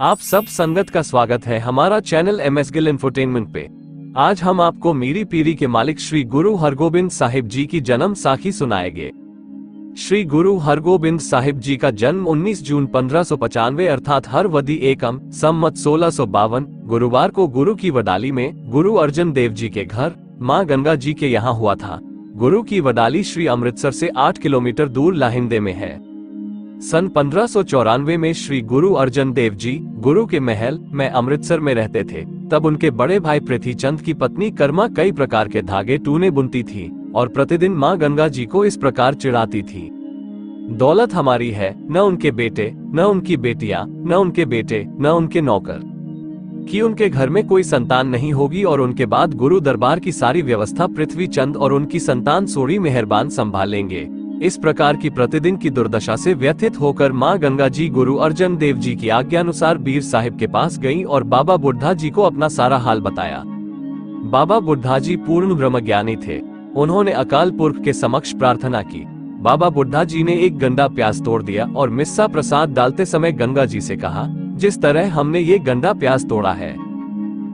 आप सब संगत का स्वागत है हमारा चैनल MS गिल इंफोटेनमेंट पे। आज हम आपको मीरी पीरी के मालिक श्री गुरु हरगोबिंद साहिब जी की जन्म साखी सुनाएंगे। श्री गुरु हरगोबिंद साहिब जी का जन्म 19 जून 1595 अर्थात हरवदी एकम संमत 1652 गुरुवार को गुरु की वडाली में गुरु अर्जन देव जी के घर मां गंगा जी के यहाँ हुआ था। गुरु की वडाली श्री अमृतसर से 8 किलोमीटर दूर लाहिंदे में है। सन 1594 में श्री गुरु अर्जन देव जी गुरु के महल में अमृतसर में रहते थे। तब उनके बड़े भाई पृथ्वीचंद की पत्नी कर्मा कई प्रकार के धागे टूने बुनती थी और प्रतिदिन मां गंगा जी को इस प्रकार चिढ़ाती थी, दौलत हमारी है, न उनके बेटे, न उनकी बेटियां, न उनके बेटे, न उनके नौकर, कि उनके घर में कोई संतान नहीं होगी और उनके बाद गुरु दरबार की सारी व्यवस्था पृथ्वीचंद और उनकी संतान सोड़ी मेहरबान संभालेंगे। इस प्रकार की प्रतिदिन की दुर्दशा से व्यथित होकर मां गंगा जी गुरु अर्जन देव जी की आज्ञानुसार बीर साहिब के पास गईं और बाबा बुढ़ा जी को अपना सारा हाल बताया। बाबा बुढ़ा जी पूर्ण ब्रह्मज्ञानी थे। उन्होंने अकाल पुरख के समक्ष प्रार्थना की। बाबा बुढ़ा जी ने एक गंडा प्याज तोड़ दिया और मिस्सा प्रसाद डालते समय गंगा जी से कहा, जिस तरह हमने ये गंडा प्याज तोड़ा है,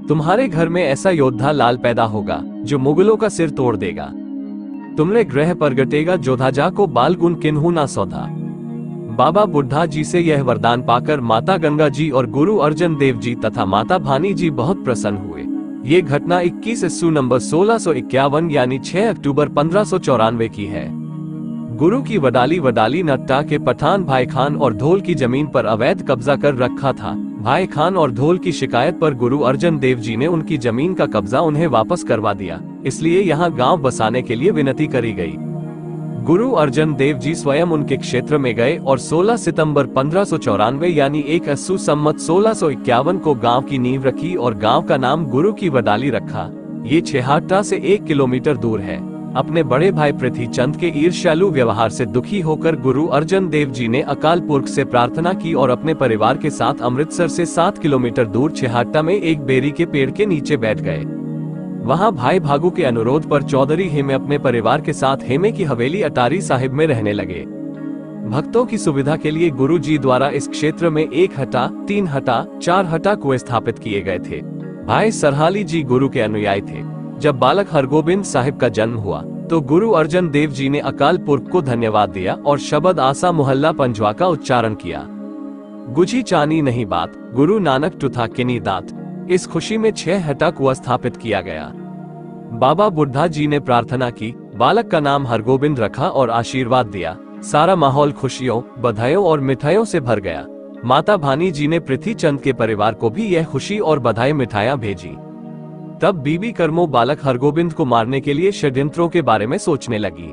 तुम्हारे घर में ऐसा योद्धा लाल पैदा होगा जो मुगलों का सिर तोड़ देगा। तुमने ग्रह प्रगटेगा जोधाजा को बाल गुण किन्हू ना सौधा। बाबा बुढ़ा जी से यह वरदान पाकर माता गंगा जी और गुरु अर्जन देव जी तथा माता भानी जी बहुत प्रसन्न हुए। ये घटना 21 ईस्वी नंबर 1651 यानी 6 अक्टूबर 1594 की है। गुरु की वडाली नट्टा के पठान भाई खान और धोल की जमीन पर अवैध कब्जा कर रखा था। भाई खान और धोल की शिकायत पर गुरु अर्जन देव जी ने उनकी जमीन का कब्जा उन्हें वापस करवा दिया, इसलिए यहाँ गांव बसाने के लिए विनती करी गई। गुरु अर्जन देव जी स्वयं उनके क्षेत्र में गए और 16 सितंबर 1594 यानी 1 ईस्वी संमत 1651 को गांव की नींव रखी और गांव का नाम गुरु की वडाली रखा। ये छेहाटा से 1 किलोमीटर दूर है। अपने बड़े भाई पृथ्वीचंद के ईर्ष्यालु व्यवहार से दुखी होकर गुरु अर्जन देव जी ने अकाल पुरख से प्रार्थना की और अपने परिवार के साथ अमृतसर से 7 किलोमीटर दूर छेहाटा में एक बेरी के पेड़ के नीचे बैठ गए। वहां भाई भागू के अनुरोध पर चौधरी हेमे अपने परिवार के साथ हेमे की हवेली अटारी साहिब में रहने लगे। भक्तों की सुविधा के लिए गुरु जी द्वारा इस क्षेत्र में 1 हटा, 3 हटा, 4 हटा कुएं स्थापित किए गए थे। भाई सरहाली जी गुरु के अनुयायी थे। जब बालक हरगोबिंद साहिब का जन्म हुआ तो गुरु अर्जन देव जी ने अकाल पुरख को धन्यवाद दिया और शब्द आसा मोहल्ला पंजवा का उच्चारण किया। गुझी चानी नहीं बात, गुरु नानक टुथा किनी दात। इस खुशी में 6 हटा कुआं स्थापित किया गया। बाबा बुढ़ा जी ने प्रार्थना की, बालक का नाम हरगोबिंद रखा और आशीर्वाद दिया। सारा माहौल खुशियों, बधाइयों और मिठाइयों से भर गया। माता भानी जी ने पृथ्वीचंद के परिवार को भी यह खुशी और बधाई मिठाइयां भेजी। तब बीबी कर्मो बालक हरगोबिंद को मारने के लिए षड्यंत्रों के बारे में सोचने लगी।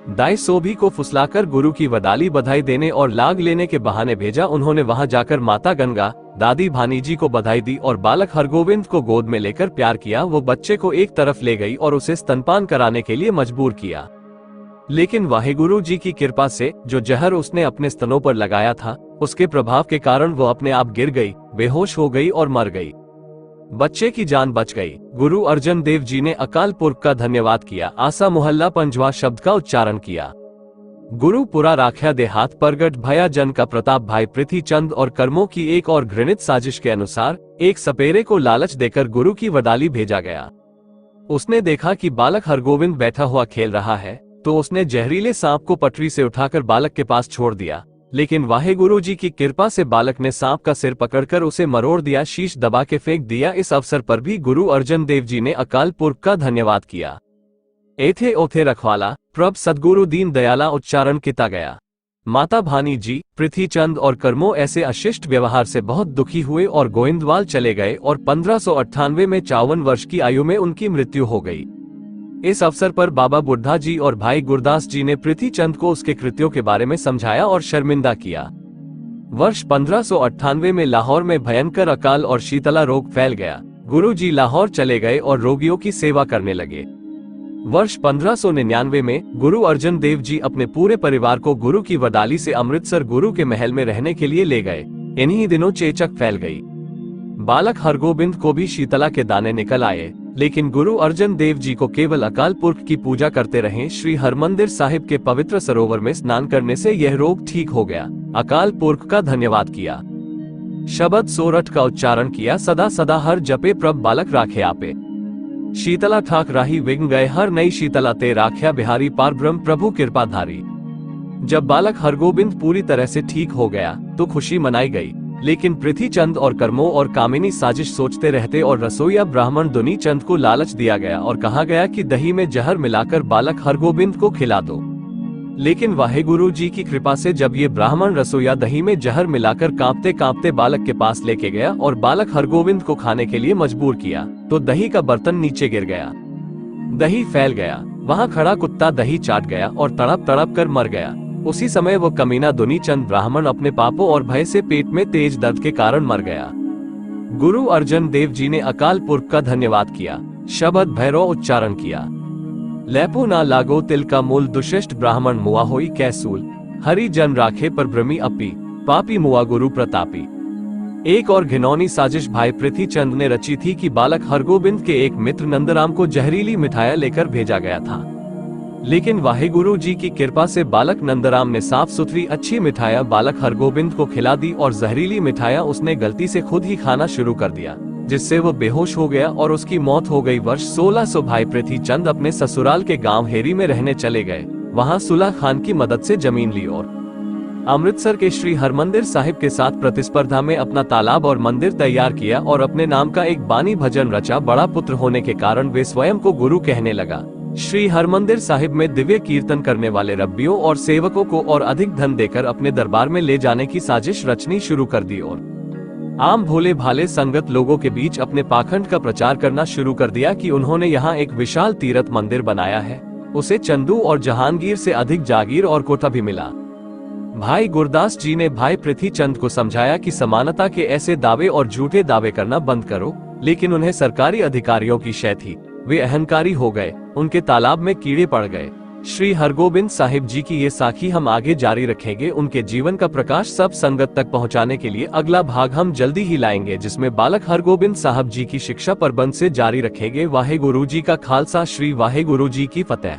दाई सोभी को फुसलाकर गुरु की वडाली बधाई देने और लाग लेने के बहाने भेजा। उन्होंने वहां जाकर माता गंगा, दादी भानी जी को बधाई दी और बालक हरगोबिंद को गोद में लेकर प्यार किया। वो बच्चे को एक तरफ ले गई और उसे स्तनपान कराने के लिए मजबूर किया। लेकिन वाहेगुरु जी की कृपा से जो जहर उसने अपने स्तनों पर लगाया था, उसके प्रभाव के कारण वो अपने आप गिर गई, बेहोश हो गई और मर गई। बच्चे की जान बच गई। गुरु अर्जन देव जी ने अकाल पुरख का धन्यवाद किया। आसा मोहल्ला पंजवा शब्द का उच्चारण किया। गुरु पुरा राख्या देहात परगट भया जन का प्रताप। भाई पृथ्वीचंद और कर्मों की एक और घृणित साजिश के अनुसार एक सपेरे को लालच देकर गुरु की वडाली भेजा गया। उसने देखा कि बालक हरगोबिंद बैठा हुआ खेल रहा है, तो उसने जहरीले सांप को पटरी से उठाकर बालक के पास छोड़ दिया। लेकिन वाहेगुरु जी की कृपा से बालक ने सांप का सिर पकड़कर उसे मरोड़ दिया, शीश दबा के फेंक दिया। इस अवसर पर भी गुरु अर्जन देव जी ने अकाल पुरख का धन्यवाद किया। एथे ओथे रखवाला प्रभ सदगुरु दीन दयाला उच्चारण किया गया। माता भानी जी, पृथ्वीचंद और कर्मो ऐसे अशिष्ट व्यवहार से बहुत दुखी हुए और गोविंदवाल चले गए और 1598 में 54 वर्ष की आयु में उनकी मृत्यु हो गई। इस अवसर पर बाबा बुढ़ा जी और भाई गुरदास जी ने पृथ्वीचंद को उसके कृत्यों के बारे में समझाया और शर्मिंदा किया। वर्ष 1598 में लाहौर में भयंकर अकाल और शीतला रोग फैल गया। गुरु जी लाहौर चले गए और रोगियों की सेवा करने लगे। वर्ष 1599 में गुरु अर्जन देव जी अपने पूरे परिवार को गुरु की वडाली से अमृतसर गुरु के महल में रहने के लिए ले गए। इन्हीं दिनों चेचक फैल गई। बालक हरगोबिंद को भी शीतला के दाने निकल आए, लेकिन गुरु अर्जन देव जी को केवल अकाल पुरख की पूजा करते रहे। श्री हरमंदिर साहिब के पवित्र सरोवर में स्नान करने से यह रोग ठीक हो गया। अकाल पुरख का धन्यवाद किया। शब्द सोरठ का उच्चारण किया, सदा सदा हर जपे प्रभ बालक राखे आपे। शीतला ठाक राही विघ्न गए, हर नई शीतला ते राख्या बिहारी, पार ब्रह्म प्रभु कृपाधारी। जब बालक हरगोबिंद पूरी तरह से ठीक हो गया तो खुशी मनाई गई, लेकिन पृथ्वीचंद और कर्मों और कामिनी साजिश सोचते रहते और रसोईया ब्राह्मण दुनी चंद को लालच दिया गया और कहा गया कि दही में जहर मिलाकर बालक हरगोबिंद को खिला दो। लेकिन वाहेगुरु जी की कृपा से जब ये ब्राह्मण रसोईया दही में जहर मिलाकर कांपते कांपते बालक के पास लेके गया और बालक हरगोबिंद को खाने के लिए मजबूर किया तो दही का बर्तन नीचे गिर गया, दही फैल गया, वहां खड़ा कुत्ता दही चाट गया और तड़प तड़प कर मर गया। उसी समय वो कमीना दुनी चंद ब्राह्मण अपने पापों और भय से पेट में तेज दर्द के कारण मर गया। गुरु अर्जन देव जी ने अकाल पुरख का धन्यवाद किया, शब्द भैरव उच्चारण किया। लैपो ना लागो तिल का मूल, दुशिष्ट ब्राह्मण मुआ होई कैसूल, हरि जन राखे पर भ्रमी अपी, पापी मुआ गुरु प्रतापी। एक और घिनौनी साजिश भाई पृथ्वीचंद ने रची थी कि बालक हरगोबिंद के एक मित्र नंदराम को जहरीली मिठाइयां लेकर भेजा गया था, लेकिन वाहेगुरु जी की कृपा से बालक नंदराम ने साफ सुथरी अच्छी मिठाइयां बालक हरगोबिंद को खिला दी और जहरीली मिठाइयां उसने गलती से खुद ही खाना शुरू कर दिया, जिससे वह बेहोश हो गया और उसकी मौत हो गई। वर्ष 1600 भाई पृथ्वीचंद अपने ससुराल के गांव हेरी में रहने चले गए। वहां सुलह खान की मदद से जमीन ली और अमृतसर के श्री हरमंदिर साहिब के साथ प्रतिस्पर्धा में अपना तालाब और मंदिर तैयार किया और अपने नाम का एक बानी भजन रचा। बड़ा पुत्र होने के कारण वे स्वयं को गुरु कहने लगा। श्री हरमंदिर साहिब में दिव्य कीर्तन करने वाले रब्बियों और सेवकों को और अधिक धन देकर अपने दरबार में ले जाने की साजिश रचनी शुरू कर दी और आम भोले भाले संगत लोगों के बीच अपने पाखंड का प्रचार करना शुरू कर दिया कि उन्होंने यहाँ एक विशाल तीर्थ मंदिर बनाया है, उसे चंदू और जहांगीर से अधिक जागीर और कोठा भी मिला। भाई गुरदास जी ने भाई पृथ्वीचंद को समझाया कि समानता के ऐसे दावे और झूठे दावे करना बंद करो, लेकिन उन्हें सरकारी अधिकारियों की शय थी, वे अहंकारी हो गए, उनके तालाब में कीड़े पड़ गए। श्री हरगोबिंद साहिब जी की ये साखी हम आगे जारी रखेंगे। उनके जीवन का प्रकाश सब संगत तक पहुंचाने के लिए अगला भाग हम जल्दी ही लाएंगे, जिसमें बालक हरगोबिंद साहब जी की शिक्षा प्रबंध से जारी रखेंगे। वाहेगुरु जी का खालसा, श्री वाहेगुरु जी की फतेह।